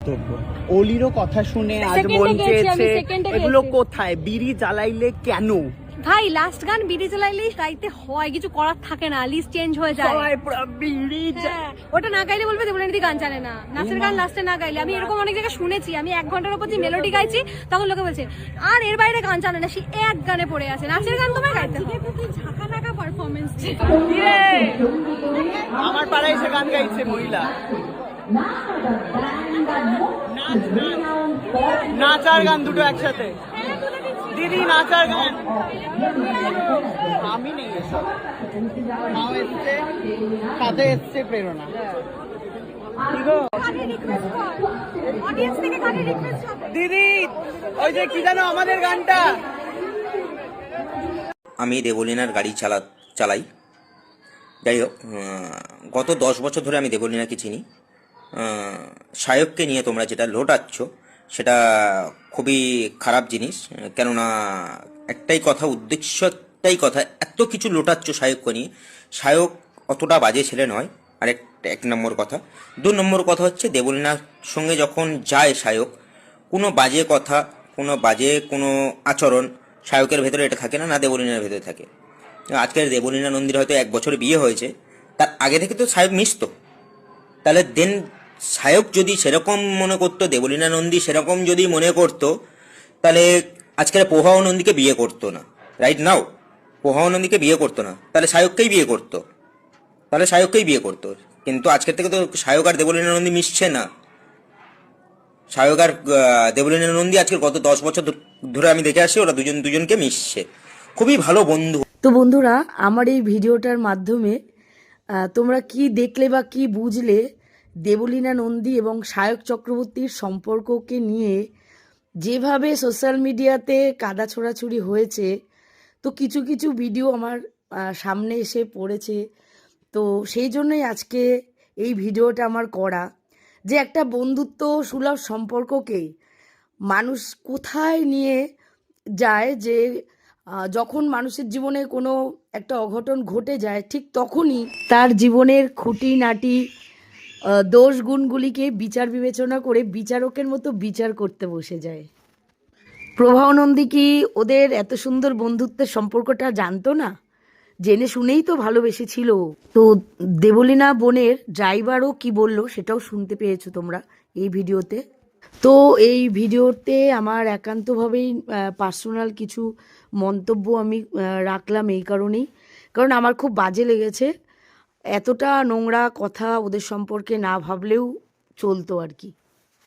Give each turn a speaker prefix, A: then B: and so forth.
A: মন্তব্য। অলিরও কথা শুনে আজ মন চেয়েছে, এগুলো কোথায়? বিড়ি জ্বালাইলে কেন
B: ভাই? লাস্ট গান বিড়ি জ্বালাইলেই গাইতে হয়, কিছু করার থাকে না, লিস্ট চেঞ্জ হয়ে যায়। ওটা না গাইলে বলবে দেবলিনা দি গান জানে না, নাচের গান লাস্টে না গাইলে। আমি এরকম অনেক জায়গায় শুনেছি, আমি 1 ঘন্টার উপর যে মেলোডি গাইছি তখন লোকে বলছে আর এর বাইরে গান জানে না, সে এক গানে পড়ে আছে। নাচের গান তোমার গাইতে হবে। ঝাঁকা নাকা পারফরমেন্স।
A: আমার পাড়ায় এসে গান গাইছে মহিলা, নাচার গান দুটো একসাথে। দিদি নাচার গান, আমি নেই এসব, মাও এসছে, সাথে এসছে প্রেরণা। দিদি ওই যে কি জানো আমাদের গানটা।
C: আমি দেবলিনার গাড়ি চালাই। যাই হোক, গত 10 বছর ধরে আমি দেবলিনাকে চিনি। সায়ককে নিয়ে তোমরা যেটা লোটাচ্ছ সেটা খুবই খারাপ জিনিস। কেননা একটাই কথা, উদ্দেশ্য একটাই কথা, এত কিছু লোটাচ্ছ সায়ককে নিয়ে। সায়ক অতটা বাজে ছেলে নয়, আর এক নম্বর কথা। 2 নম্বর কথা হচ্ছে দেবলিনার সঙ্গে যখন যায় সায়ক, কোনো বাজে কথা, কোনো আচরণ সায়কের ভেতরে এটা থাকে না, না দেবলিনার ভেতরে থাকে। আজকের দেবলিনা নন্দীর হয়তো 1 বছর বিয়ে হয়েছে, তার আগে থেকে তো সায়ক মিশতো। তাহলে দেন সায়ক যদি সেরকম মনে করতো, দেবলিনা নন্দী সেরকম যদি মনে করতো, তাহলে আজকের প্রভাও নন্দীকে বিয়ে করতো না। রাইট নাও প্রভাও নন্দীকে বিয়ে করতো না, তাহলে সায়ককেই বিয়ে করতো। কিন্তু আজকের থেকে তো সায়ক আর দেবলিনা নন্দী মিশছে না। সায়ক আর দেবলিনা নন্দী আজকের গত 10 বছর ধরে আমি দেখে আসছি, ওরা দুজনকে মিশছে, খুবই ভালো বন্ধু।
D: তো বন্ধুরা, আমার এই ভিডিওটার মাধ্যমে তোমরা কি দেখলে বা কি বুঝলে দেবলিনা নন্দী এবং সায়ক চক্রবর্তীর সম্পর্ককে নিয়ে যেভাবে সোশ্যাল মিডিয়াতে কাদা ছোড়াছুড়ি হয়েছে, তো কিছু কিছু ভিডিও আমার সামনে এসে পড়েছে। তো সেই জন্যই আজকে এই ভিডিওটা আমার করা, যে একটা বন্ধুত্ব সুলভ সম্পর্ককে মানুষ কোথায় নিয়ে যায়, যে যখন মানুষের জীবনে কোনো একটা অঘটন ঘটে যায়, ঠিক তখনই তার জীবনের খুঁটিনাটি দোষ গুণগুলিকে বিচার বিবেচনা করে বিচারকের মতো বিচার করতে বসে যায়। প্রভাও নন্দী কি ওদের এত সুন্দর বন্ধুত্বের সম্পর্কটা জানতো না? জেনে শুনেই তো ভালোবেসেছিল। তো দেবলিনা বোনের ড্রাইভারও কি বললো সেটাও শুনতে পেয়েছো তোমরা এই ভিডিওতে। তো এই ভিডিওতে আমার একান্তভাবেই পার্সোনাল কিছু মন্তব্য আমি রাখলাম এই কারণেই, কারণ আমার খুব বাজে লেগেছে। এতটা নোংরা কথা ওদের সম্পর্কে না ভাবলেও চলতো আর কি।